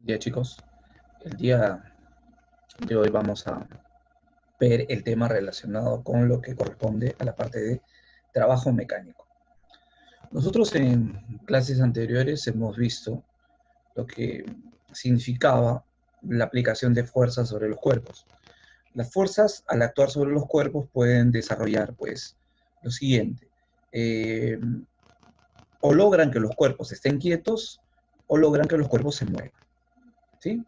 Ya chicos, el día de hoy vamos a ver el tema relacionado con lo que corresponde a la parte de trabajo mecánico. Nosotros en clases anteriores hemos visto lo que significaba la aplicación de fuerzas sobre los cuerpos. Las fuerzas al actuar sobre los cuerpos pueden desarrollar pues lo siguiente, eh, o logran que los cuerpos estén quietos o logran que los cuerpos se muevan, ¿sí?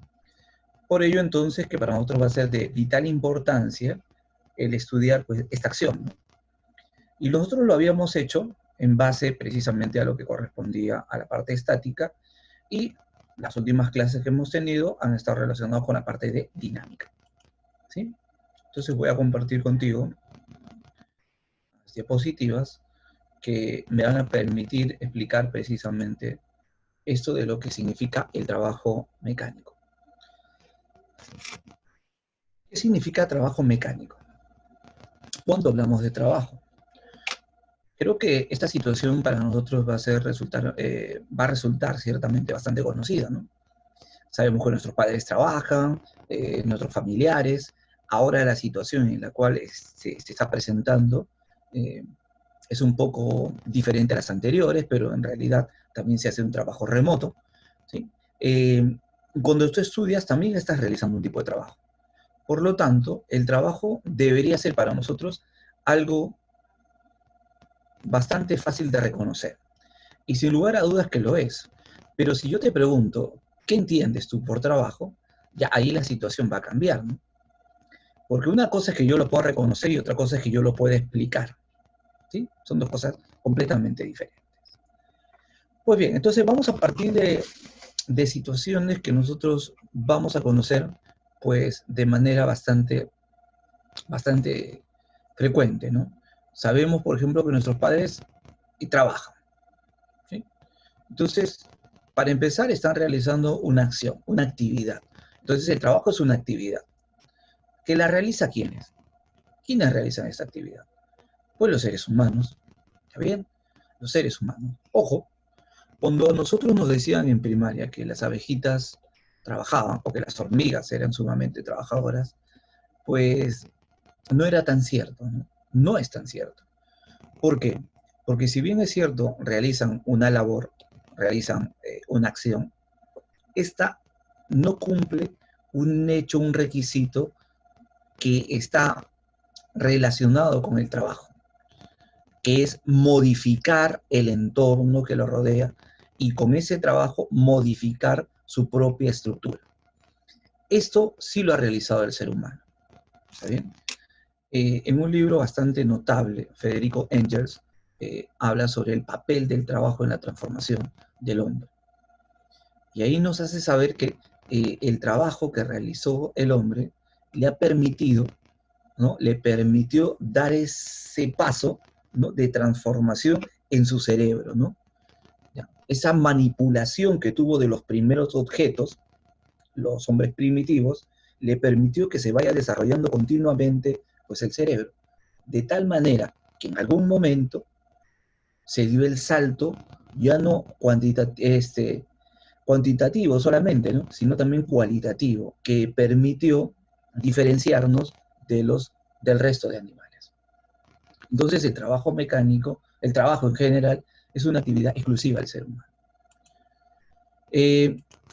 Por ello, entonces, que para nosotros va a ser de vital importancia el estudiar pues, esta acción, ¿no? Y nosotros lo habíamos hecho en base precisamente a lo que correspondía a la parte estática y las últimas clases que hemos tenido han estado relacionadas con la parte de dinámica, ¿sí? Entonces voy a compartir contigo las diapositivas que me van a permitir explicar precisamente esto de lo que significa el trabajo mecánico. ¿Qué significa trabajo mecánico? Cuando hablamos de trabajo, creo que esta situación para nosotros va a resultar ciertamente bastante conocida, ¿no? Sabemos que nuestros padres trabajan, nuestros familiares. Ahora la situación en la cual se está presentando eh, es un poco diferente a las anteriores, pero en realidad también se hace un trabajo remoto, ¿sí? Cuando tú estudias también estás realizando un tipo de trabajo. Por lo tanto, el trabajo debería ser para nosotros algo bastante fácil de reconocer. Y sin lugar a dudas que lo es. Pero si yo te pregunto, ¿qué entiendes tú por trabajo? Ya ahí la situación va a cambiar, ¿no? Porque una cosa es que yo lo puedo reconocer y otra cosa es que yo lo pueda explicar, ¿sí? Son dos cosas completamente diferentes. Pues bien, entonces vamos a partir de situaciones que nosotros vamos a conocer, pues, de manera bastante frecuente, ¿no? Sabemos, por ejemplo, que nuestros padres trabajan, ¿sí? Entonces, para empezar, están realizando una acción, una actividad. Entonces, el trabajo es una actividad. ¿Que la realiza quiénes? ¿Quiénes realizan esta actividad? Pues los seres humanos. ¿Está bien? Los seres humanos. Ojo, cuando nosotros nos decían en primaria que las abejitas trabajaban o que las hormigas eran sumamente trabajadoras, pues no era tan cierto, ¿no? No es tan cierto. ¿Por qué? Porque si bien es cierto, realizan una labor, realizan una acción, esta no cumple un hecho, un requisito que está relacionado con el trabajo, que es modificar el entorno que lo rodea y con ese trabajo modificar su propia estructura. Esto sí lo ha realizado el ser humano. ¿Está bien? En un libro bastante notable, Federico Engels habla sobre el papel del trabajo en la transformación del hombre. Y ahí nos hace saber que el trabajo que realizó el hombre le ha permitido, ¿no? Le permitió dar ese paso, ¿no? De transformación en su cerebro, ¿no? ¿Ya? Esa manipulación que tuvo de los primeros objetos, los hombres primitivos, le permitió que se vaya desarrollando continuamente pues, el cerebro, de tal manera que en algún momento se dio el salto ya no cuantitativo solamente, ¿no? Sino también cualitativo, que permitió diferenciarnos del resto de animales. Entonces el trabajo mecánico, el trabajo en general, es una actividad exclusiva del ser humano.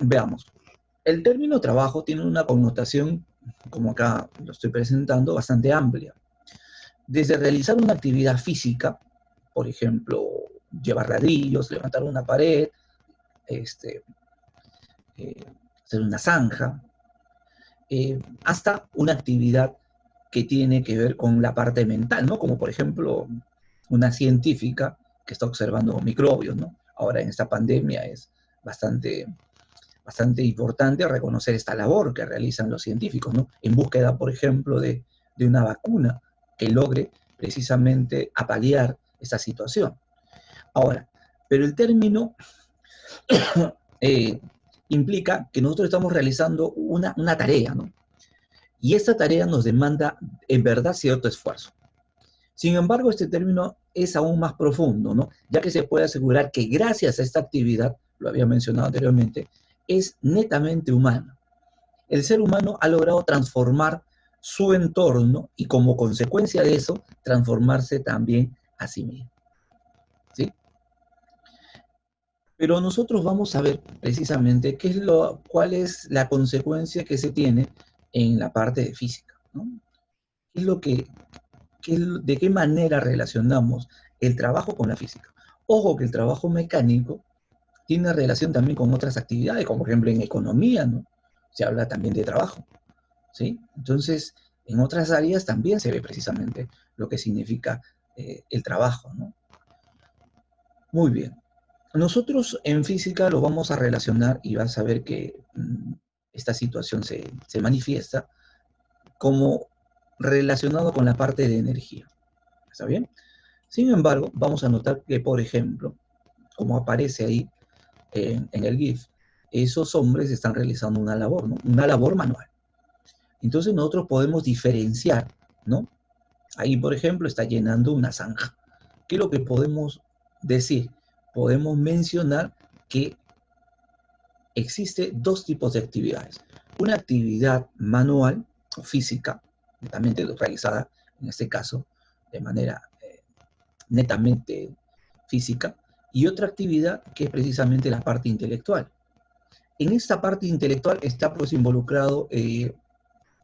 Veamos, el término trabajo tiene una connotación, como acá lo estoy presentando, bastante amplia. Desde realizar una actividad física, por ejemplo, llevar ladrillos, levantar una pared, este, hacer una zanja, hasta una actividad que tiene que ver con la parte mental, ¿no? Como por ejemplo una científica que está observando microbios, ¿no? Ahora en esta pandemia es bastante importante reconocer esta labor que realizan los científicos, ¿no? En búsqueda, por ejemplo, de una vacuna que logre precisamente apalear esa situación. Ahora, pero el término eh, implica que nosotros estamos realizando una tarea, ¿no? Y esta tarea nos demanda en verdad cierto esfuerzo. Sin embargo, este término es aún más profundo, ¿no? Ya que se puede asegurar que gracias a esta actividad, lo había mencionado anteriormente, es netamente humano. El ser humano ha logrado transformar su entorno y como consecuencia de eso, transformarse también a sí mismo. ¿Sí? Pero nosotros vamos a ver precisamente cuál es la consecuencia que se tiene en la parte de física, ¿no? ¿Qué es lo que, de qué manera relacionamos el trabajo con la física? Ojo que el trabajo mecánico tiene relación también con otras actividades, como por ejemplo en economía, ¿no? Se habla también de trabajo, ¿sí? Entonces, en otras áreas también se ve precisamente lo que significa el trabajo, ¿no? Muy bien. Nosotros en física lo vamos a relacionar y vas a ver que esta situación se manifiesta como relacionado con la parte de energía. ¿Está bien? Sin embargo, vamos a notar que, por ejemplo, como aparece ahí en el GIF, esos hombres están realizando una labor, ¿no? Una labor manual. Entonces nosotros podemos diferenciar, ¿no? Ahí, por ejemplo, está llenando una zanja. ¿Qué es lo que podemos decir? Podemos mencionar que existe dos tipos de actividades. Una actividad manual o física, netamente realizada, en este caso, de manera netamente física, y otra actividad que es precisamente la parte intelectual. En esta parte intelectual está pues involucrado,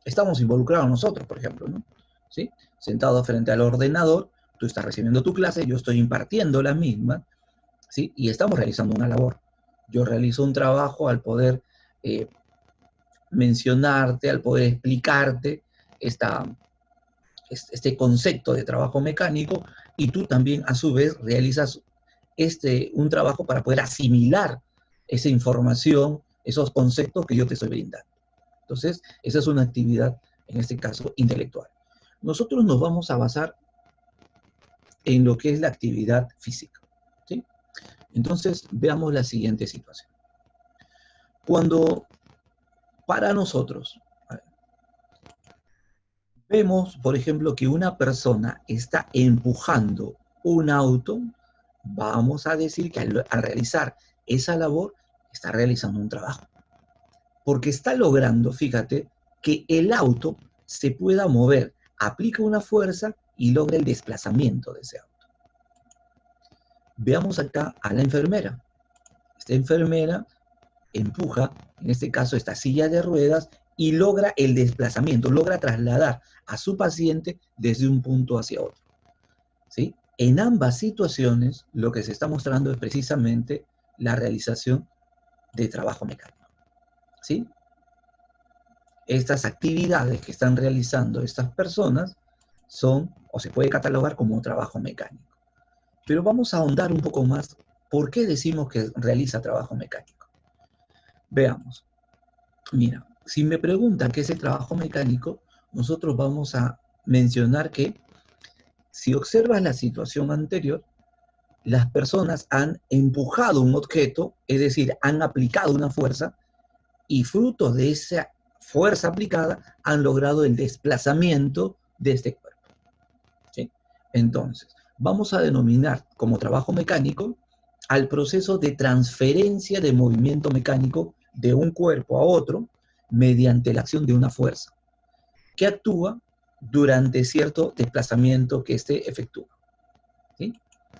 estamos involucrados nosotros, por ejemplo, ¿no? ¿Sí? Sentado frente al ordenador, tú estás recibiendo tu clase, yo estoy impartiendo la misma, ¿sí? Y estamos realizando una labor. Yo realizo un trabajo al poder eh, mencionarte, al poder explicarte esta, este concepto de trabajo mecánico y tú también a su vez realizas un trabajo para poder asimilar esa información, esos conceptos que yo te estoy brindando. Entonces, esa es una actividad, en este caso, intelectual. Nosotros nos vamos a basar en lo que es la actividad física. ¿Sí? Entonces, veamos la siguiente situación. Cuando para nosotros vemos, por ejemplo, que una persona está empujando un auto, vamos a decir que al realizar esa labor está realizando un trabajo. Porque está logrando, fíjate, que el auto se pueda mover, aplica una fuerza y logra el desplazamiento de ese auto. Veamos acá a la enfermera. Esta enfermera empuja, en este caso, esta silla de ruedas y logra el desplazamiento, logra trasladar a su paciente desde un punto hacia otro. ¿Sí? En ambas situaciones, lo que se está mostrando es precisamente la realización de trabajo mecánico. ¿Sí? Estas actividades que están realizando estas personas son, o se puede catalogar como trabajo mecánico. Pero vamos a ahondar un poco más. ¿Por qué decimos que realiza trabajo mecánico? Veamos. Mira, si me preguntan qué es el trabajo mecánico, nosotros vamos a mencionar que si observas la situación anterior, las personas han empujado un objeto, es decir, han aplicado una fuerza y fruto de esa fuerza aplicada han logrado el desplazamiento de este cuerpo. ¿Sí? Entonces, vamos a denominar como trabajo mecánico al proceso de transferencia de movimiento mecánico de un cuerpo a otro mediante la acción de una fuerza que actúa durante cierto desplazamiento que éste efectúa. ¿Sí?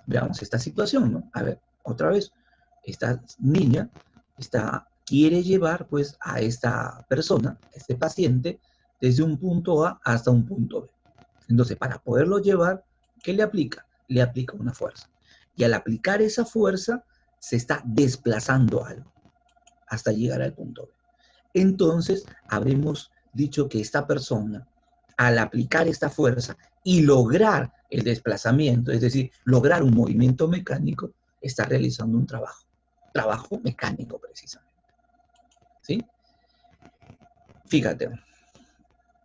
Veamos esta situación, ¿no? A ver, otra vez, esta niña quiere llevar pues a esta persona, a este paciente, desde un punto A hasta un punto B. Entonces, para poderlo llevar, ¿qué le aplica? Le aplica una fuerza. Y al aplicar esa fuerza, se está desplazando algo hasta llegar al punto B. Entonces, habremos dicho que esta persona, al aplicar esta fuerza y lograr el desplazamiento, es decir, lograr un movimiento mecánico, está realizando un trabajo mecánico precisamente. ¿Sí? Fíjate,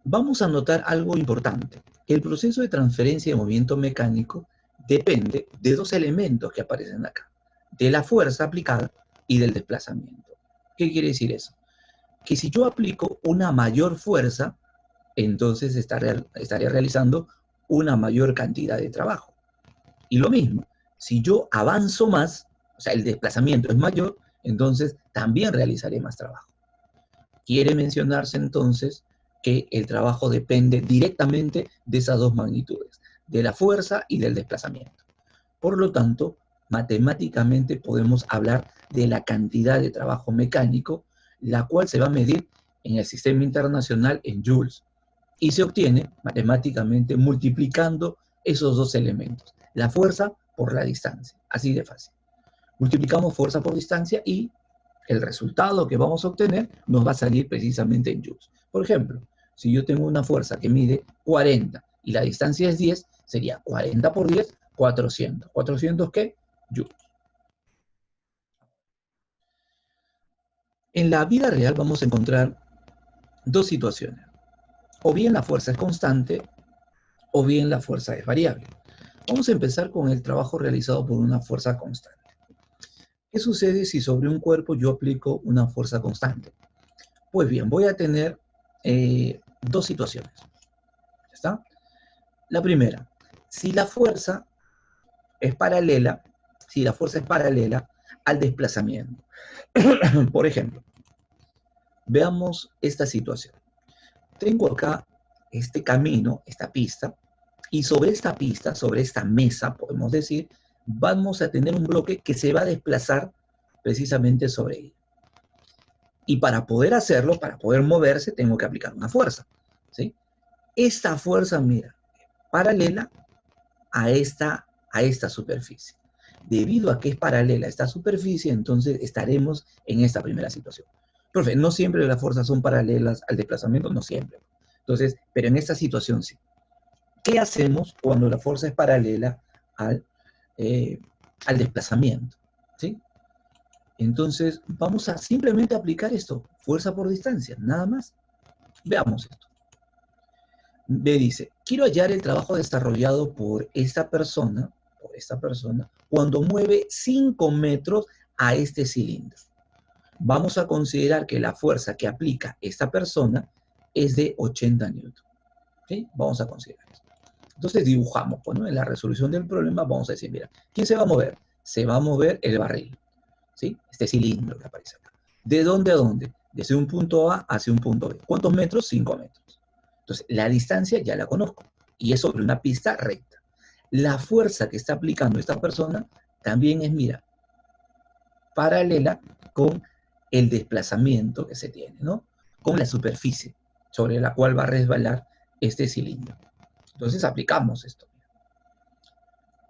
vamos a notar algo importante. El proceso de transferencia de movimiento mecánico depende de dos elementos que aparecen acá, de la fuerza aplicada y del desplazamiento. ¿Qué quiere decir eso? Que si yo aplico una mayor fuerza, entonces estaría realizando una mayor cantidad de trabajo. Y lo mismo, si yo avanzo más, o sea, el desplazamiento es mayor, Entonces, también realizaré más trabajo. Quiere mencionarse entonces que el trabajo depende directamente de esas dos magnitudes, de la fuerza y del desplazamiento. Por lo tanto, matemáticamente podemos hablar de la cantidad de trabajo mecánico, la cual se va a medir en el sistema internacional en joules, y se obtiene matemáticamente multiplicando esos dos elementos, la fuerza por la distancia, así de fácil. Multiplicamos fuerza por distancia y el resultado que vamos a obtener nos va a salir precisamente en joules. Por ejemplo, si yo tengo una fuerza que mide 40 y la distancia es 10, sería 40 por 10, 400. ¿400 qué? Joules. En la vida real vamos a encontrar dos situaciones. O bien la fuerza es constante, o bien la fuerza es variable. Vamos a empezar con el trabajo realizado por una fuerza constante. ¿Qué sucede si sobre un cuerpo yo aplico una fuerza constante? Pues bien, voy a tener dos situaciones. ¿Ya está? La primera, si la fuerza es paralela, si la fuerza es paralela al desplazamiento. Por ejemplo, veamos esta situación. Tengo acá este camino, esta pista, y sobre esta pista, sobre esta mesa, podemos decir, vamos a tener un bloque que se va a desplazar precisamente sobre ella. Y para poder hacerlo, para poder moverse, tengo que aplicar una fuerza, ¿sí? Esta fuerza, mira, paralela a esta superficie. Debido a que es paralela a esta superficie, entonces estaremos en esta primera situación. Profe, no siempre las fuerzas son paralelas al desplazamiento, no siempre. Entonces, pero en esta situación sí. ¿Qué hacemos cuando la fuerza es paralela al, eh, al desplazamiento? ¿Sí? Entonces, vamos a simplemente aplicar esto, fuerza por distancia, nada más. Veamos esto. B dice, quiero hallar el trabajo desarrollado por esta persona, cuando mueve 5 metros a este cilindro. Vamos a considerar que la fuerza que aplica esta persona es de 80 newton. ¿Sí? Vamos a considerar esto. Entonces dibujamos, pues, ¿no? En la resolución del problema vamos a decir, mira, ¿quién se va a mover? Se va a mover el barril, ¿sí? Este cilindro que aparece acá. ¿De dónde a dónde? Desde un punto A hacia un punto B. ¿Cuántos metros? 5 metros. Entonces, la distancia ya la conozco y es sobre una pista recta. La fuerza que está aplicando esta persona también es, mira, paralela con el desplazamiento que se tiene, ¿no? Con la superficie sobre la cual va a resbalar este cilindro. Entonces aplicamos esto.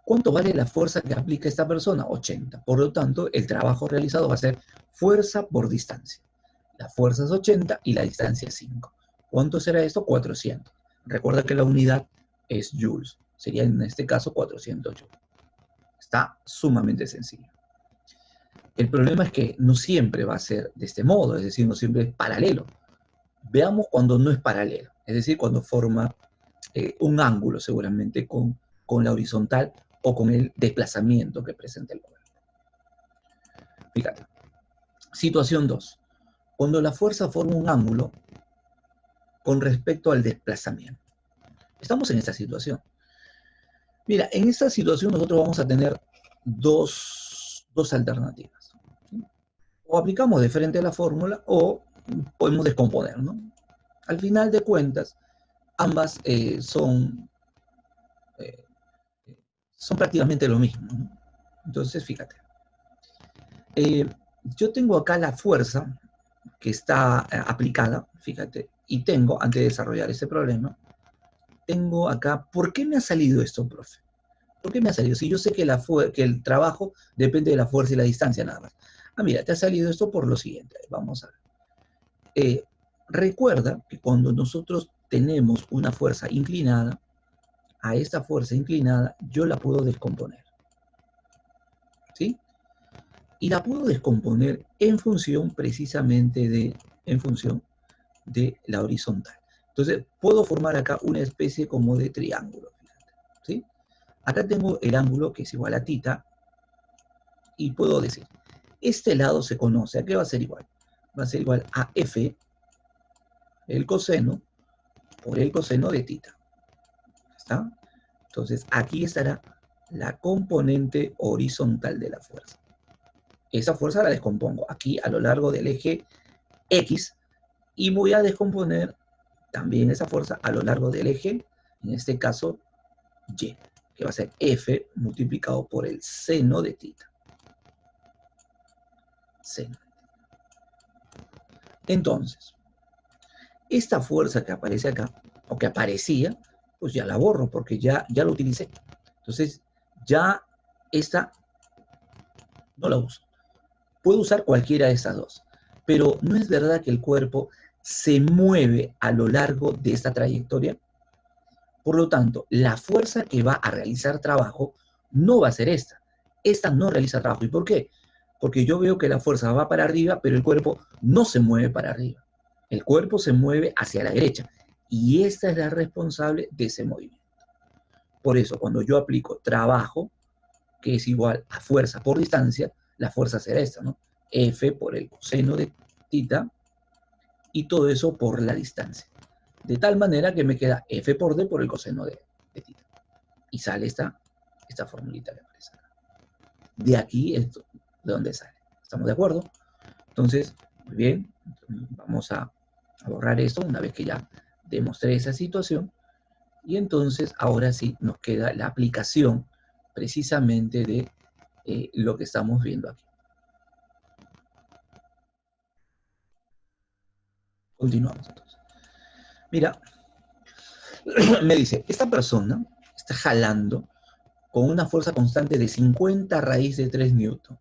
¿Cuánto vale la fuerza que aplica esta persona? 80. Por lo tanto, el trabajo realizado va a ser fuerza por distancia. La fuerza es 80 y la distancia es 5. ¿Cuánto será esto? 400. Recuerda que la unidad es joules. Sería en este caso 400 joules. Está sumamente sencillo. El problema es que no siempre va a ser de este modo, es decir, no siempre es paralelo. Veamos cuando no es paralelo, es decir, cuando forma un ángulo seguramente con la horizontal o con el desplazamiento que presenta el cuerpo. Fíjate. Situación 2. Cuando la fuerza forma un ángulo con respecto al desplazamiento. Estamos en esta situación. Mira, en esta situación nosotros vamos a tener dos alternativas. O aplicamos de frente a la fórmula o podemos descomponer, ¿no? Al final de cuentas, ambas eh, son prácticamente lo mismo, ¿no? Entonces, fíjate. Yo tengo acá la fuerza que está aplicada, fíjate, y tengo, antes de desarrollar ese problema, tengo acá, ¿por qué me ha salido esto, profe? ¿Por qué me ha salido? Si yo sé que, que el trabajo depende de la fuerza y la distancia nada más. Ah, mira, te ha salido esto por lo siguiente. Vamos a ver. Recuerda que cuando nosotros tenemos una fuerza inclinada, a esta fuerza inclinada yo la puedo descomponer. ¿Sí? Y la puedo descomponer en función precisamente en función de la horizontal. Entonces, puedo formar acá una especie como de triángulo. Fíjate, ¿sí? Acá tengo el ángulo que es igual a tita y puedo decir, este lado se conoce, ¿a qué va a ser igual? Va a ser igual a F, el coseno, por el coseno de tita. ¿Está? Entonces, aquí estará la componente horizontal de la fuerza. esa fuerza la descompongo aquí a lo largo del eje X y voy a descomponer también esa fuerza a lo largo del eje, en este caso, Y, que va a ser F multiplicado por el seno de tita. Seno. Entonces, esta fuerza que aparece acá, o que aparecía, pues ya la borro porque ya lo utilicé. Entonces, ya esta no la uso. Puedo usar cualquiera de estas dos, pero ¿no es verdad que el cuerpo se mueve a lo largo de esta trayectoria? Por lo tanto, la fuerza que va a realizar trabajo no va a ser esta. Esta no realiza trabajo. ¿Y por qué? Porque yo veo que la fuerza va para arriba, pero el cuerpo no se mueve para arriba. El cuerpo se mueve hacia la derecha. Y esta es la responsable de ese movimiento. Por eso, cuando yo aplico trabajo, que es igual a fuerza por distancia, la fuerza será esta, ¿no? F por el coseno de tita y todo eso por la distancia. De tal manera que me queda F por D por el coseno de tita. Y sale esta formulita que aparece acá. De aquí es de donde sale. ¿Estamos de acuerdo? Entonces, muy bien, vamos a borrar esto una vez que ya demostré esa situación. Y entonces, ahora sí, nos queda la aplicación precisamente de lo que estamos viendo aquí. Continuamos entonces. Mira, me dice, esta persona está jalando con una fuerza constante de 50 raíz de 3 newton.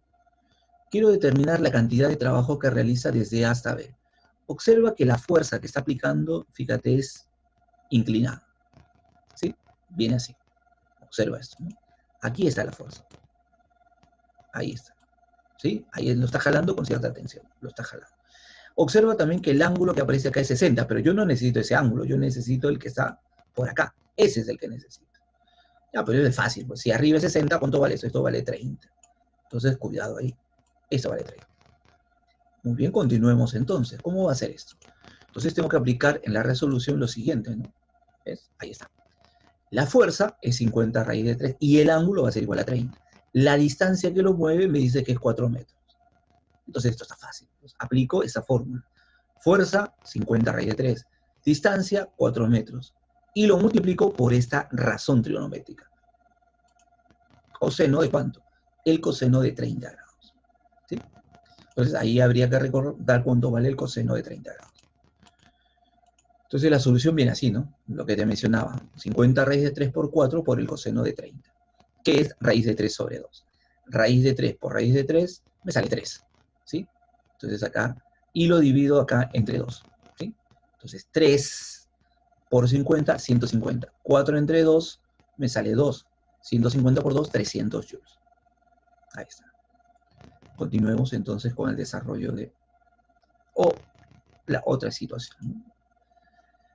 Quiero determinar la cantidad de trabajo que realiza desde A hasta B. Observa que la fuerza que está aplicando, fíjate, es inclinada. ¿Sí? Viene así. Observa esto, ¿no? Aquí está la fuerza. Ahí está. ¿Sí? Ahí lo está jalando con cierta tensión. Lo está jalando. Observa también que el ángulo que aparece acá es 60, pero yo no necesito ese ángulo. Yo necesito el que está por acá. Ese es el que necesito. Ya, pero es fácil. Pues si arriba es 60, ¿cuánto vale esto? Esto vale 30. Entonces, cuidado ahí. Esto vale 30. Muy bien, continuemos entonces. ¿Cómo va a ser esto? Entonces tengo que aplicar en la resolución lo siguiente, ¿no? ¿Ves? Ahí está. La fuerza es 50 raíz de 3 y el ángulo va a ser igual a 30. La distancia que lo mueve me dice que es 4 metros. Entonces esto está fácil. Pues aplico esa fórmula. Fuerza, 50 raíz de 3. Distancia, 4 metros. Y lo multiplico por esta razón trigonométrica. ¿Coseno de cuánto? El coseno de 30 grados. ¿Sí? Entonces ahí habría que recordar cuánto vale el coseno de 30 grados. Entonces la solución viene así, ¿no? Lo que te mencionaba. 50 raíz de 3 por 4 por el coseno de 30. Que es raíz de 3 sobre 2. Raíz de 3 por raíz de 3 me sale 3. ¿Sí? Entonces acá, y lo divido acá entre 2. ¿Sí? Entonces 3 por 50, 150. 4 entre 2 me sale 2. 150 por 2, 300 joules. Ahí está. Continuemos entonces con el desarrollo de la otra situación, ¿no?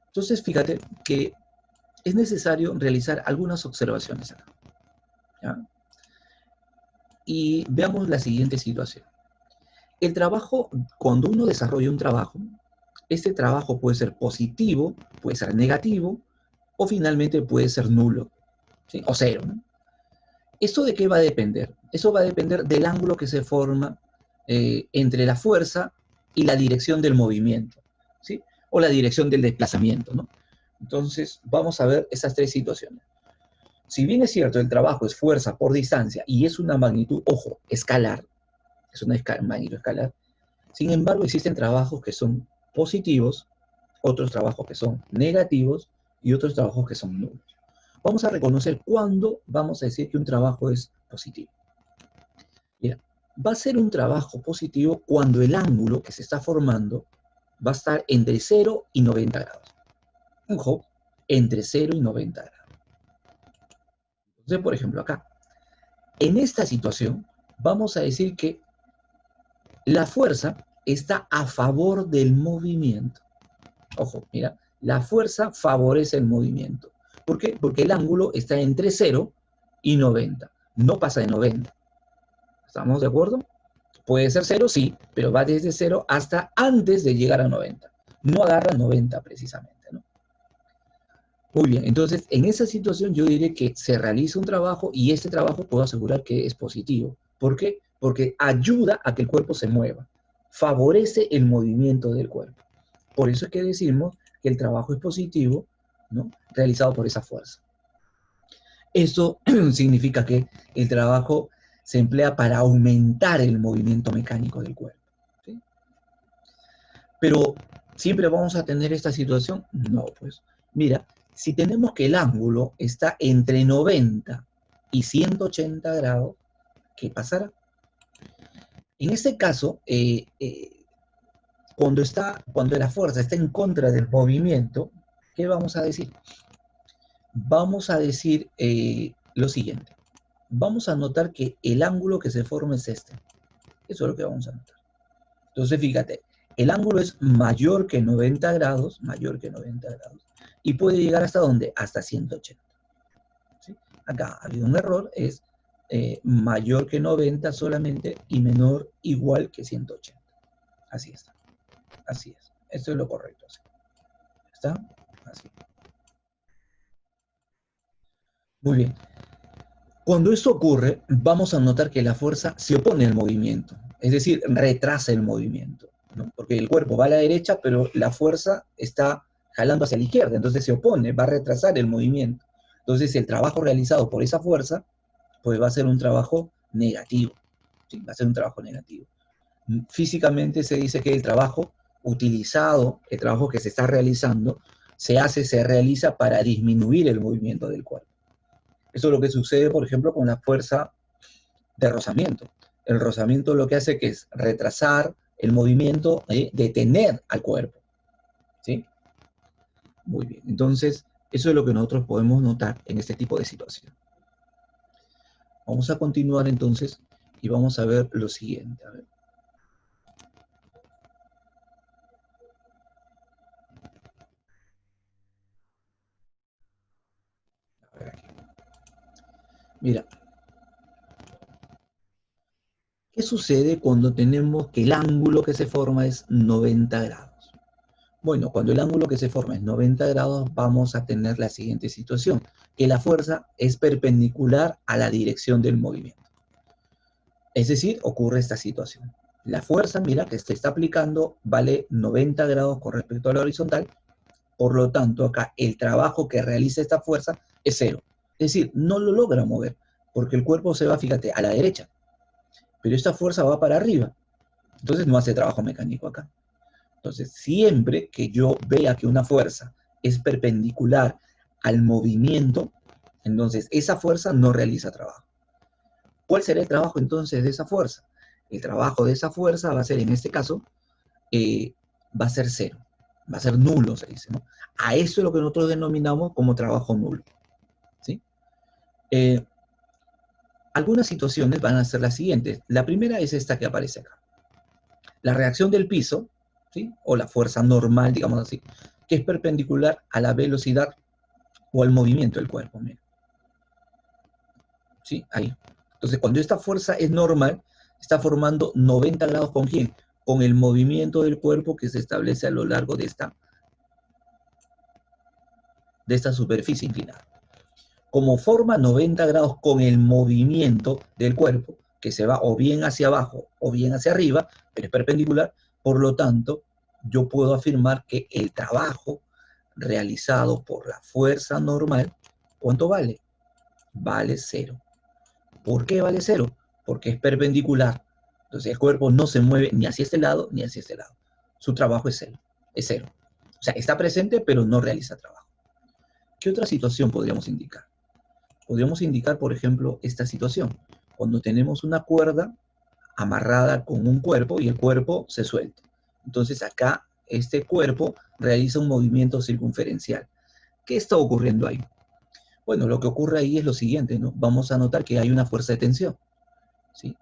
Entonces, fíjate que es necesario realizar algunas observaciones acá. ¿Ya? Y veamos la siguiente situación. El trabajo, cuando uno desarrolla un trabajo, este trabajo puede ser positivo, puede ser negativo, o finalmente puede ser nulo, ¿sí? O cero, ¿no? ¿Esto de qué va a depender? Eso va a depender del ángulo que se forma entre la fuerza y la dirección del movimiento, ¿sí? O la dirección del desplazamiento, ¿no? Entonces, vamos a ver esas tres situaciones. Si bien es cierto, el trabajo es fuerza por distancia y es una magnitud, ojo, escalar, es una magnitud escalar, sin embargo, existen trabajos que son positivos, otros trabajos que son negativos y otros trabajos que son nulos. Vamos a reconocer cuándo vamos a decir que un trabajo es positivo. Mira, va a ser un trabajo positivo cuando el ángulo que se está formando va a estar entre 0 y 90 grados. Ojo, entre 0 y 90 grados. Entonces, por ejemplo, acá, en esta situación, vamos a decir que la fuerza está a favor del movimiento. Ojo, mira, la fuerza favorece el movimiento. ¿Por qué? Porque el ángulo está entre 0 y 90. No pasa de 90. ¿Estamos de acuerdo? Puede ser 0, sí, pero va desde 0 hasta antes de llegar a 90. No agarra 90 precisamente, ¿no? Muy bien, entonces en esa situación yo diré que se realiza un trabajo y este trabajo puedo asegurar que es positivo. ¿Por qué? porque ayuda a que el cuerpo se mueva, favorece el movimiento del cuerpo. Por eso es que decimos que el trabajo es positivo, ¿no? Realizado por esa fuerza. Eso significa que el trabajo se emplea para aumentar el movimiento mecánico del cuerpo, ¿sí? Pero, ¿siempre vamos a tener esta situación? No, pues. Mira, si tenemos que el ángulo está entre 90 y 180 grados, ¿qué pasará? En este caso, cuando la fuerza está en contra del movimiento, ¿qué vamos a decir? Vamos a decir lo siguiente. Vamos a notar que el ángulo que se forma es este. Eso es lo que vamos a notar. Entonces, fíjate, el ángulo es mayor que 90 grados, y puede llegar hasta ¿dónde? Hasta 180. ¿Sí? Acá ha habido un error, es mayor que 90 solamente y menor igual que 180. Así está. Así es. Esto es lo correcto. ¿Sí? ¿Está? Así. Muy bien. Cuando esto ocurre, vamos a notar que la fuerza se opone al movimiento, es decir, retrasa el movimiento, ¿no? Porque el cuerpo va a la derecha, pero la fuerza está jalando hacia la izquierda, entonces se opone, va a retrasar el movimiento. Entonces el trabajo realizado por esa fuerza, pues va a ser un trabajo negativo, ¿sí? Va a ser un trabajo negativo. Físicamente se dice que el trabajo utilizado, el trabajo que se está realizando, se realiza para disminuir el movimiento del cuerpo. Eso es lo que sucede, por ejemplo, con la fuerza de rozamiento. El rozamiento lo que hace que es retrasar el movimiento, detener al cuerpo. ¿Sí? Muy bien. Entonces, eso es lo que nosotros podemos notar en este tipo de situación. Vamos a continuar entonces y vamos a ver lo siguiente. A ver. A ver aquí. Mira, ¿qué sucede cuando tenemos que el ángulo que se forma es 90 grados? Bueno, cuando el ángulo que se forma es 90 grados, vamos a tener la siguiente situación, que la fuerza es perpendicular a la dirección del movimiento. Es decir, ocurre esta situación. La fuerza, mira, que se está aplicando vale 90 grados con respecto a la horizontal, por lo tanto, acá el trabajo que realiza esta fuerza es cero. Es decir, no lo logra mover, porque el cuerpo se va, fíjate, a la derecha, pero esta fuerza va para arriba, entonces no hace trabajo mecánico acá. Entonces, siempre que yo vea que una fuerza es perpendicular al movimiento, entonces esa fuerza no realiza trabajo. ¿Cuál será el trabajo entonces de esa fuerza? El trabajo de esa fuerza va a ser, en este caso, va a ser cero, va a ser nulo, se dice, ¿no? A eso es lo que nosotros denominamos como trabajo nulo, ¿sí? Algunas situaciones van a ser las siguientes. La primera es esta que aparece acá. La reacción del piso, ¿sí? O la fuerza normal, digamos así, que es perpendicular a la velocidad o al movimiento del cuerpo. Mira. ¿Sí? Ahí. Entonces, cuando esta fuerza es normal, está formando 90 grados ¿con quién? Con el movimiento del cuerpo que se establece a lo largo de esta superficie inclinada. Como forma 90 grados con el movimiento del cuerpo, que se va o bien hacia abajo o bien hacia arriba, pero es perpendicular, por lo tanto, yo puedo afirmar que el trabajo realizado por la fuerza normal, ¿cuánto vale? Vale cero. ¿Por qué vale cero? Porque es perpendicular. Entonces el cuerpo no se mueve ni hacia este lado ni hacia este lado. Su trabajo es cero. Es cero. O sea, está presente pero no realiza trabajo. ¿Qué otra situación podríamos indicar? Podríamos indicar, por ejemplo, esta situación. Cuando tenemos una cuerda amarrada con un cuerpo y el cuerpo se suelta. Entonces acá este cuerpo realiza un movimiento circunferencial. ¿Qué está ocurriendo ahí? Bueno, lo que ocurre ahí es lo siguiente, ¿no? Vamos a notar que hay una fuerza de tensión, ¿sí?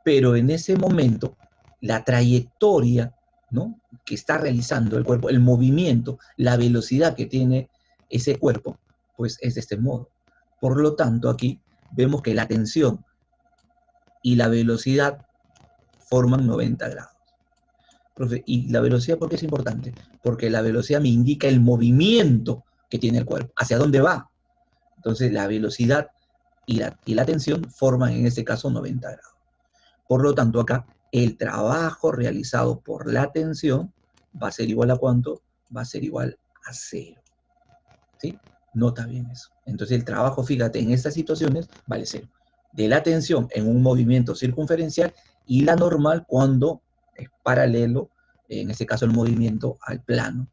Pero en ese momento, la trayectoria, ¿no? Que está realizando el cuerpo, el movimiento, la velocidad que tiene ese cuerpo, pues es de este modo. Por lo tanto, aquí vemos que la tensión y la velocidad forman 90 grados. Profe, ¿y la velocidad por qué es importante? Porque la velocidad me indica el movimiento que tiene el cuerpo, hacia dónde va. Entonces, la velocidad y la tensión forman en este caso 90 grados. Por lo tanto, acá el trabajo realizado por la tensión va a ser igual a ¿cuánto? Va a ser igual a 0. ¿Sí? Nota bien eso. Entonces el trabajo, fíjate, en estas situaciones vale 0. De la tensión en un movimiento circunferencial y la normal cuando es paralelo, en este caso el movimiento al plano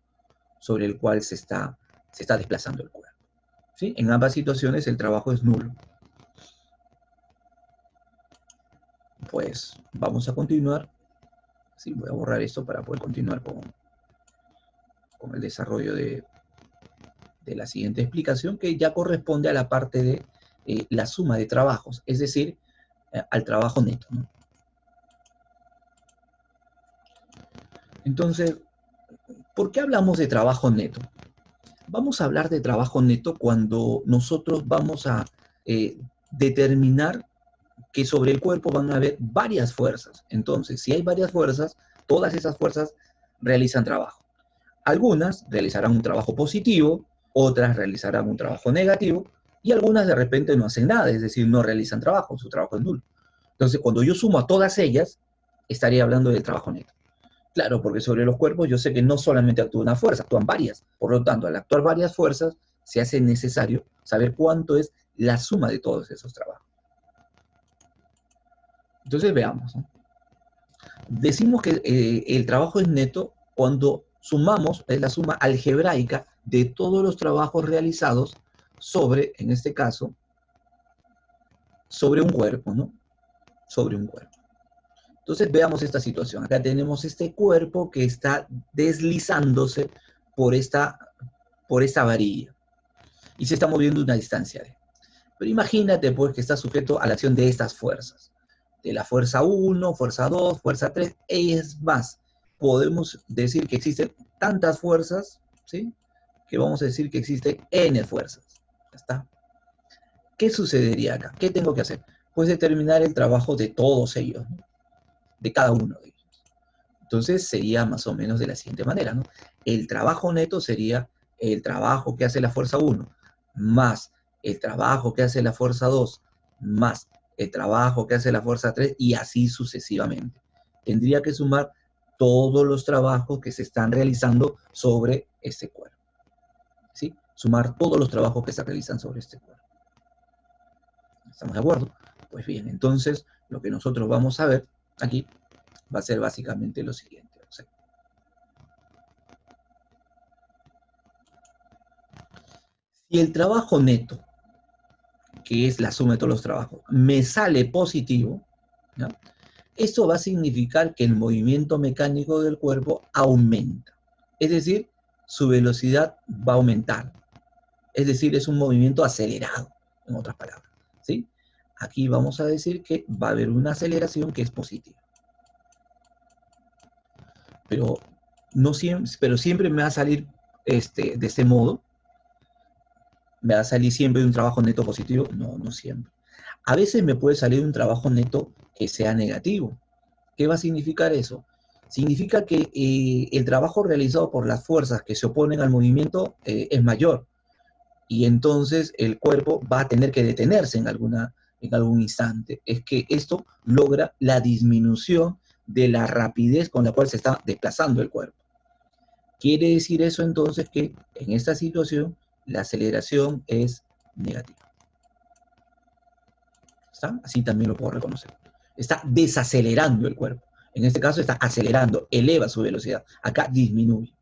sobre el cual se está desplazando el cuerpo. ¿Sí? En ambas situaciones el trabajo es nulo. Pues vamos a continuar. Sí, voy a borrar esto para poder continuar con el desarrollo de la siguiente explicación, que ya corresponde a la parte de la suma de trabajos, es decir, al trabajo neto, ¿no? Entonces, ¿por qué hablamos de trabajo neto? Vamos a hablar de trabajo neto cuando nosotros vamos a determinar que sobre el cuerpo van a haber varias fuerzas. Entonces, si hay varias fuerzas, todas esas fuerzas realizan trabajo. Algunas realizarán un trabajo positivo, otras realizarán un trabajo negativo, y algunas de repente no hacen nada, es decir, no realizan trabajo, su trabajo es nulo. Entonces, cuando yo sumo a todas ellas, estaría hablando del trabajo neto. Claro, porque sobre los cuerpos yo sé que no solamente actúa una fuerza, actúan varias. Por lo tanto, al actuar varias fuerzas, se hace necesario saber cuánto es la suma de todos esos trabajos. Entonces, veamos, ¿no? Decimos que el trabajo es neto cuando sumamos, es la suma algebraica de todos los trabajos realizados sobre, en este caso, sobre un cuerpo, ¿no? Sobre un cuerpo. Entonces veamos esta situación. Acá tenemos este cuerpo que está deslizándose por esta varilla y se está moviendo a una distancia de. Pero imagínate pues que está sujeto a la acción de estas fuerzas. De la fuerza 1, fuerza 2, fuerza 3, es más. Podemos decir que existen tantas fuerzas, ¿sí? Que vamos a decir que existen n fuerzas. ¿Ya está? ¿Qué sucedería acá? ¿Qué tengo que hacer? Pues determinar el trabajo de todos ellos, ¿no? De cada uno de ellos. Entonces sería más o menos de la siguiente manera, ¿no? El trabajo neto sería el trabajo que hace la fuerza 1 más el trabajo que hace la fuerza 2 más el trabajo que hace la fuerza 3 y así sucesivamente. Tendría que sumar todos los trabajos que se están realizando sobre este cuerpo. ¿Sí? Sumar todos los trabajos que se realizan sobre este cuerpo. ¿Estamos de acuerdo? Pues bien, entonces lo que nosotros vamos a ver aquí va a ser básicamente lo siguiente. O sea, si el trabajo neto, que es la suma de todos los trabajos, me sale positivo, ¿no? Esto va a significar que el movimiento mecánico del cuerpo aumenta. Es decir, su velocidad va a aumentar. Es decir, es un movimiento acelerado, en otras palabras. ¿Sí? Aquí vamos a decir que va a haber una aceleración que es positiva. Pero, no siempre, pero siempre me va a salir de este modo. ¿Me va a salir siempre un trabajo neto positivo? No, no siempre. A veces me puede salir un trabajo neto que sea negativo. ¿Qué va a significar eso? Significa que el trabajo realizado por las fuerzas que se oponen al movimiento es mayor y entonces el cuerpo va a tener que detenerse en algún instante. Es que esto logra la disminución de la rapidez con la cual se está desplazando el cuerpo. Quiere decir eso entonces que en esta situación la aceleración es negativa. ¿Está? Así también lo puedo reconocer. Está desacelerando el cuerpo. En este caso está acelerando, eleva su velocidad. Acá disminuye.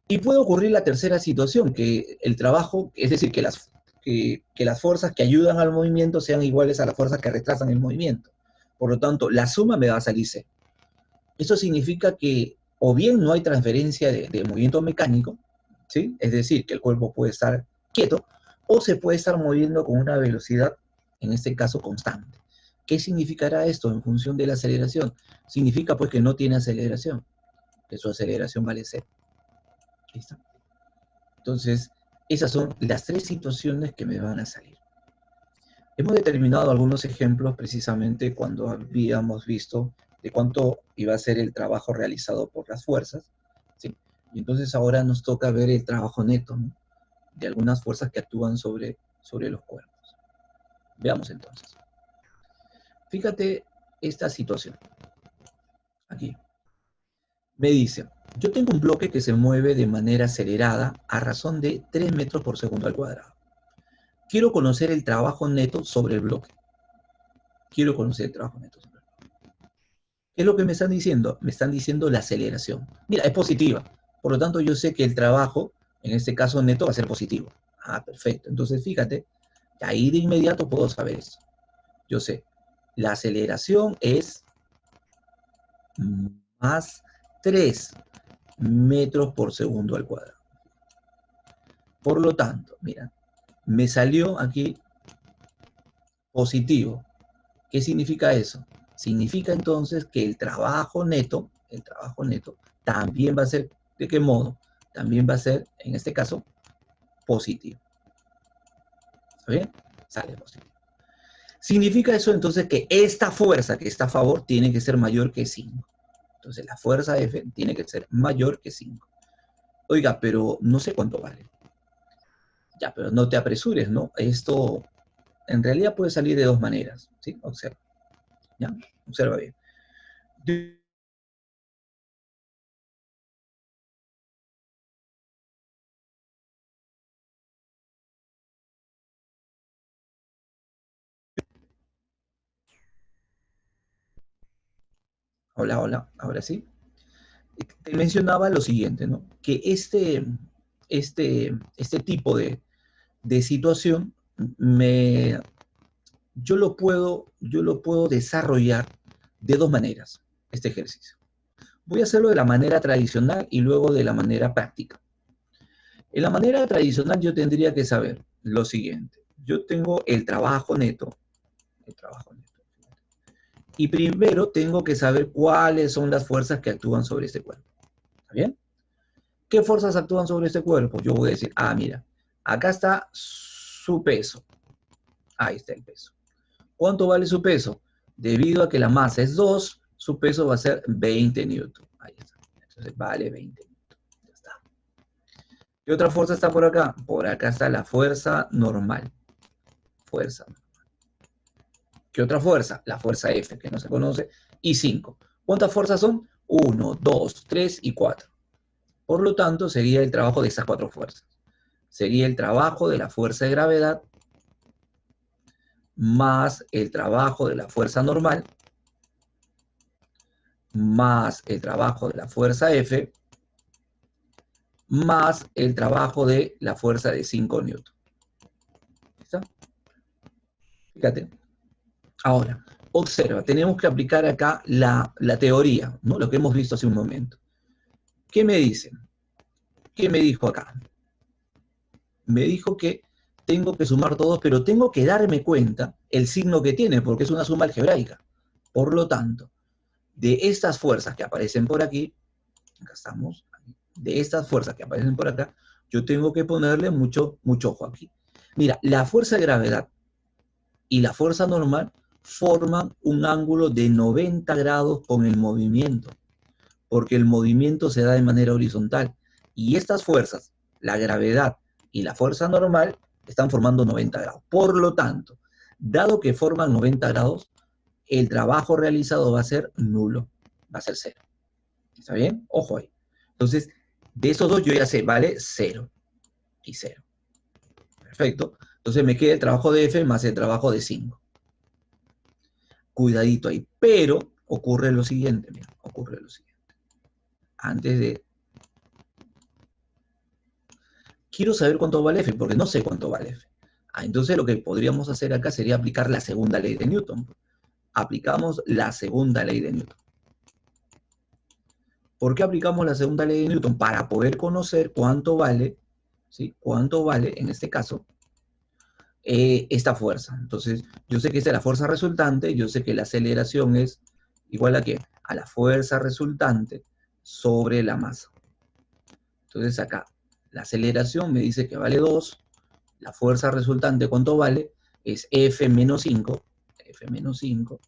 Y puede ocurrir la tercera situación, que el trabajo, es decir, que las fuerzas que ayudan al movimiento sean iguales a las fuerzas que retrasan el movimiento. Por lo tanto, la suma me va a salir C. Eso significa que o bien no hay transferencia de movimiento mecánico, ¿sí? Es decir, que el cuerpo puede estar quieto, o se puede estar moviendo con una velocidad, en este caso, constante. ¿Qué significará esto en función de la aceleración? Significa pues que no tiene aceleración, que su aceleración vale cero. ¿Listo? Entonces, esas son las tres situaciones que me van a salir. Hemos determinado algunos ejemplos precisamente cuando habíamos visto de cuánto iba a ser el trabajo realizado por las fuerzas, ¿sí? Y entonces ahora nos toca ver el trabajo neto, ¿no? De algunas fuerzas que actúan sobre los cuerpos. Veamos entonces. Fíjate esta situación. Aquí. Me dice, yo tengo un bloque que se mueve de manera acelerada a razón de 3 metros por segundo al cuadrado. Quiero conocer el trabajo neto sobre el bloque. Quiero conocer el trabajo neto sobre el bloque. ¿Qué es lo que me están diciendo? Me están diciendo la aceleración. Mira, es positiva. Por lo tanto, yo sé que el trabajo, en este caso neto, va a ser positivo. Ah, perfecto. Entonces, fíjate, ahí de inmediato puedo saber eso. Yo sé, la aceleración es más 3 metros por segundo al cuadrado. Por lo tanto, mira, me salió aquí positivo. ¿Qué significa eso? Significa entonces que el trabajo neto, también va a ser, ¿de qué modo? También va a ser, en este caso, positivo. ¿Está bien? Sale positivo. Significa eso entonces que esta fuerza que está a favor tiene que ser mayor que 5. Entonces la fuerza F tiene que ser mayor que 5. Oiga, pero no sé cuánto vale. Ya, pero no te apresures, ¿no? Esto en realidad puede salir de dos maneras, ¿sí? Observa, ¿ya? Observa bien. Hola, hola, ahora sí. Te mencionaba lo siguiente, ¿no? Que este tipo de situación me, yo lo puedo desarrollar de dos maneras, este ejercicio. Voy a hacerlo de la manera tradicional y luego de la manera práctica. En la manera tradicional yo tendría que saber lo siguiente. Yo tengo el trabajo neto. Y primero tengo que saber cuáles son las fuerzas que actúan sobre este cuerpo. ¿Está bien? ¿Qué fuerzas actúan sobre este cuerpo? Yo voy a decir, mira, acá está su peso. Ahí está el peso. ¿Cuánto vale su peso? Debido a que la masa es 2, su peso va a ser 20 newton. Ahí está. Entonces vale 20 newton. Ya está. ¿Qué otra fuerza está por acá? Por acá está la fuerza normal. Fuerza. ¿Qué otra fuerza? La fuerza F, que no se conoce. Y 5. ¿Cuántas fuerzas son? 1, 2, 3 y 4. Por lo tanto, sería el trabajo de esas 4 fuerzas. Sería el trabajo de la fuerza de gravedad más el trabajo de la fuerza normal más el trabajo de la fuerza F más el trabajo de la fuerza de 5 newton. ¿Listo? Fíjate. Ahora, observa, tenemos que aplicar acá la teoría, ¿no? Lo que hemos visto hace un momento. ¿Qué me dicen? ¿Qué me dijo acá? Me dijo que tengo que sumar todos, pero tengo que darme cuenta el signo que tiene, porque es una suma algebraica. Por lo tanto, de estas fuerzas que aparecen por aquí, acá estamos, de estas fuerzas que aparecen por acá, yo tengo que ponerle mucho ojo aquí. Mira, la fuerza de gravedad y la fuerza normal forman un ángulo de 90 grados con el movimiento, porque el movimiento se da de manera horizontal. Y estas fuerzas, la gravedad y la fuerza normal, están formando 90 grados. Por lo tanto, dado que forman 90 grados, el trabajo realizado va a ser nulo, va a ser cero. ¿Está bien? Ojo ahí. Entonces, de esos dos yo ya sé, vale 0 y 0. Perfecto. Entonces me queda el trabajo de F más el trabajo de 5. Cuidadito ahí. Pero ocurre lo siguiente, mira, ocurre lo siguiente. Antes de... Quiero saber cuánto vale F, porque no sé cuánto vale F. Entonces lo que podríamos hacer acá sería aplicar la segunda ley de Newton. Aplicamos la segunda ley de Newton. ¿Por qué aplicamos la segunda ley de Newton? Para poder conocer cuánto vale, ¿sí? Cuánto vale, en este caso, esta fuerza. Entonces, yo sé que esta es la fuerza resultante, yo sé que la aceleración es igual a ¿qué? A la fuerza resultante sobre la masa. Entonces acá, la aceleración me dice que vale 2, la fuerza resultante, ¿cuánto vale? Es F menos 5, F menos 5,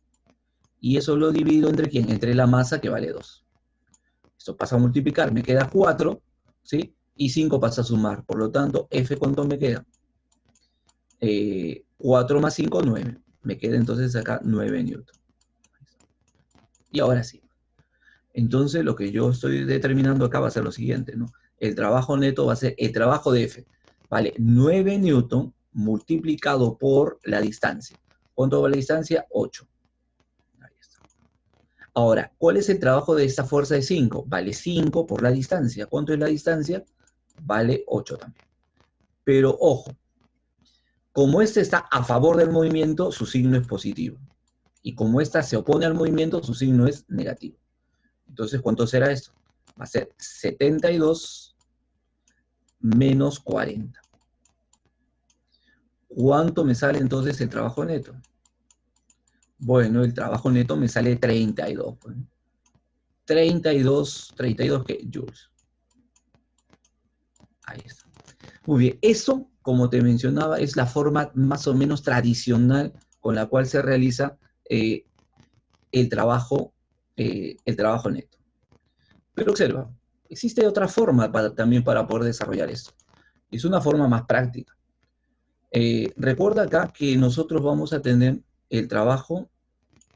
y eso lo divido entre ¿quién? Entre la masa que vale 2. Esto pasa a multiplicar, me queda 4, ¿sí? Y 5 pasa a sumar, por lo tanto, F ¿cuánto me queda? 4 más 5, 9. Me queda entonces acá 9 newton. Y ahora sí. Entonces, lo que yo estoy determinando acá va a ser lo siguiente, ¿no? El trabajo neto va a ser el trabajo de F. Vale, 9 newton multiplicado por la distancia. ¿Cuánto vale la distancia? 8. Ahí está. Ahora, ¿cuál es el trabajo de esta fuerza de 5? Vale 5 por la distancia. ¿Cuánto es la distancia? Vale 8 también. Pero ojo, como este está a favor del movimiento, su signo es positivo. Y como esta se opone al movimiento, su signo es negativo. Entonces, ¿cuánto será esto? Va a ser 72 menos 40. ¿Cuánto me sale entonces el trabajo neto? Bueno, el trabajo neto me sale 32. Pues. 32 ¿qué? Joules. Ahí está. Muy bien, eso, como te mencionaba, es la forma más o menos tradicional con la cual se realiza eh, el trabajo neto. Pero observa, existe otra forma también para poder desarrollar esto. Es una forma más práctica. Recuerda acá que nosotros vamos a tener el trabajo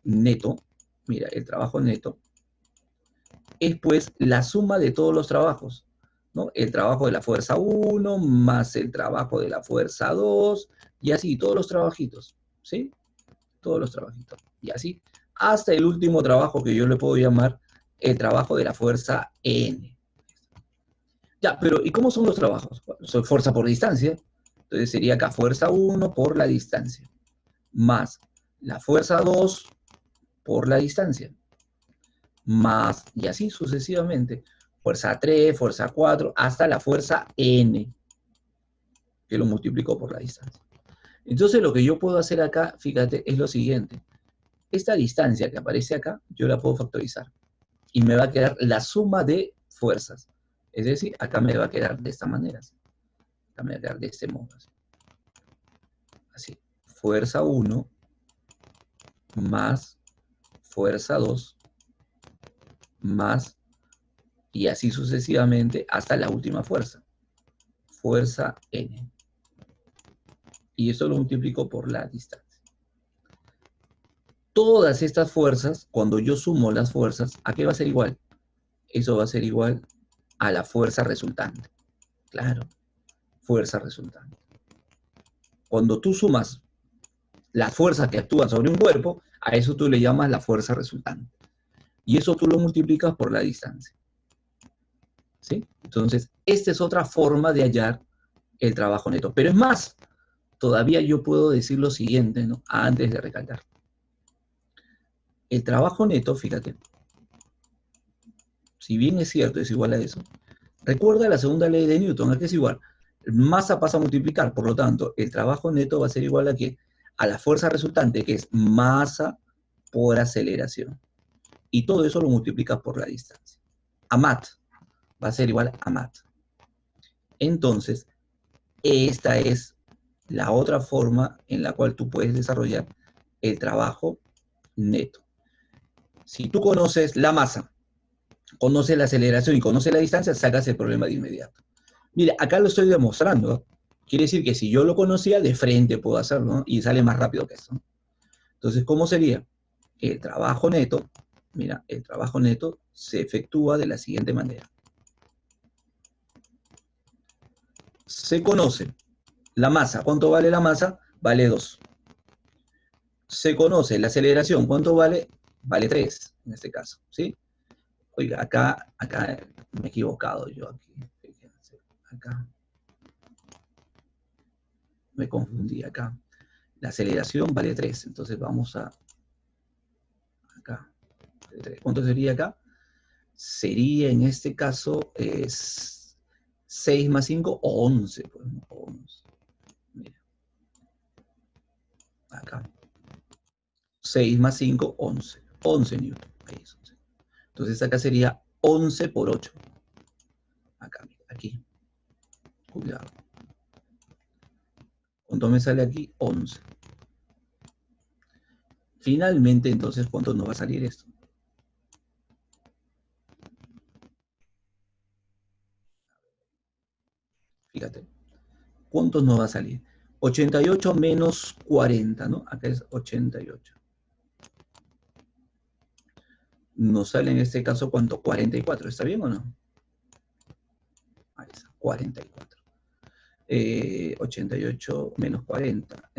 neto. Mira, el trabajo neto es pues la suma de todos los trabajos, ¿no? El trabajo de la fuerza 1 más el trabajo de la fuerza 2 y así, todos los trabajitos, ¿sí? Todos los trabajitos. Y así, hasta el último trabajo que yo le puedo llamar el trabajo de la fuerza N. Ya, pero ¿y cómo son los trabajos? Bueno, son fuerza por distancia. Entonces sería acá fuerza 1 por la distancia, más la fuerza 2 por la distancia, más, y así sucesivamente, fuerza 3, fuerza 4, hasta la fuerza N, que lo multiplico por la distancia. Entonces lo que yo puedo hacer acá, fíjate, es lo siguiente. Esta distancia que aparece acá, yo la puedo factorizar. Y me va a quedar la suma de fuerzas. Es decir, acá me va a quedar de esta manera. Acá me va a quedar de este modo. Así. Fuerza 1 más fuerza 2 más, y así sucesivamente hasta la última fuerza. Fuerza N. Y eso lo multiplico por la distancia. Todas estas fuerzas, cuando yo sumo las fuerzas, ¿a qué va a ser igual? Eso va a ser igual a la fuerza resultante. Claro, fuerza resultante. Cuando tú sumas las fuerzas que actúan sobre un cuerpo, a eso tú le llamas la fuerza resultante. Y eso tú lo multiplicas por la distancia. ¿Sí? Entonces, esta es otra forma de hallar el trabajo neto. Pero es más, todavía yo puedo decir lo siguiente, ¿no? Antes de recalcar. El trabajo neto, fíjate, si bien es cierto, es igual a eso, recuerda la segunda ley de Newton, ¿a qué es igual? Masa pasa a multiplicar, por lo tanto, el trabajo neto va a ser igual a ¿qué? A la fuerza resultante, que es masa por aceleración. Y todo eso lo multiplicas por la distancia. A mat va a ser igual a mat. Entonces, esta es la otra forma en la cual tú puedes desarrollar el trabajo neto. Si tú conoces la masa, conoces la aceleración y conoces la distancia, sacas el problema de inmediato. Mira, acá lo estoy demostrando. Quiere decir que si yo lo conocía, de frente puedo hacerlo, ¿no? Y sale más rápido que eso. Entonces, ¿cómo sería? El trabajo neto, mira, el trabajo neto se efectúa de la siguiente manera. Se conoce la masa. ¿Cuánto vale la masa? Vale 2. Se conoce la aceleración. ¿Cuánto vale? Vale 3, en este caso, ¿sí? Oiga, acá me he equivocado yo aquí. Fíjense, acá me confundí acá. La aceleración vale 3, entonces vamos a acá. ¿Cuánto sería acá? Sería en este caso 6 más 5 o 11. Pues, 11. Mira, acá. 6 más 5, 11. 11 newton. Ahí es 11. Entonces acá sería 11 por 8. Acá, mira, aquí. Cuidado. ¿Cuánto me sale aquí? 11. Finalmente, entonces, ¿cuánto nos va a salir esto? Fíjate. ¿Cuánto nos va a salir? 88 menos 40, ¿no? Acá es 88. Nos sale en este caso, ¿cuánto? 44, ¿está bien o no? Ahí está, 44. 88 menos 40,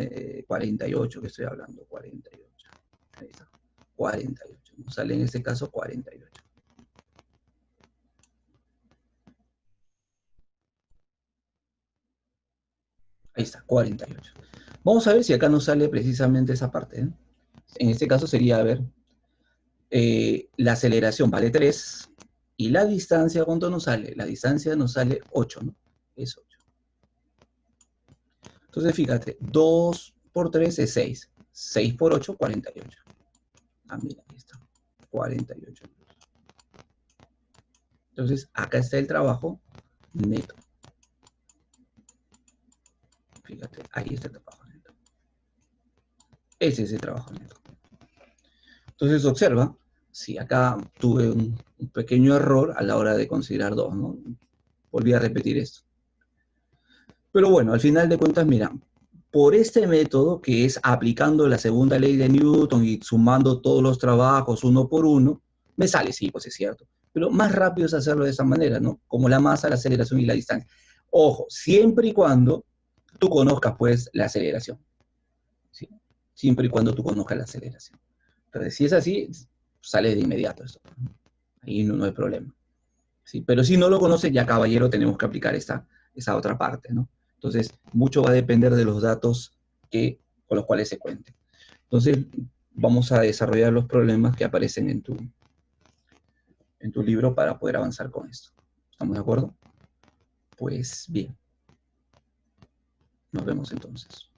48 que estoy hablando, 48. Ahí está, 48. Nos sale en este caso 48. Ahí está, 48. Vamos a ver si acá nos sale precisamente esa parte, ¿eh? En este caso sería, a ver, la aceleración vale 3 y la distancia, ¿cuánto nos sale? La distancia nos sale 8, ¿no? Es 8. Entonces, fíjate, 2 por 3 es 6. 6 por 8, 48. Ah, mira, ahí está. 48. Entonces, acá está el trabajo neto. Fíjate, ahí está el trabajo neto. Ese es el trabajo neto. Entonces, observa, si acá tuve un pequeño error a la hora de considerar 2, ¿no? Volví a repetir esto. Pero bueno, al final de cuentas, mira, por este método, que es aplicando la segunda ley de Newton y sumando todos los trabajos uno por uno, me sale, sí, pues es cierto. Pero más rápido es hacerlo de esa manera, ¿no? Como la masa, la aceleración y la distancia. Ojo, siempre y cuando tú conozcas, pues, la aceleración. ¿Sí? Siempre y cuando tú conozcas la aceleración. Entonces, si es así, sale de inmediato esto. Ahí no hay problema. ¿Sí? Pero si no lo conoces, ya caballero, tenemos que aplicar esa otra parte, ¿no? Entonces, mucho va a depender de los datos con los cuales se cuente. Entonces, vamos a desarrollar los problemas que aparecen en tu libro para poder avanzar con esto. ¿Estamos de acuerdo? Pues bien, nos vemos entonces.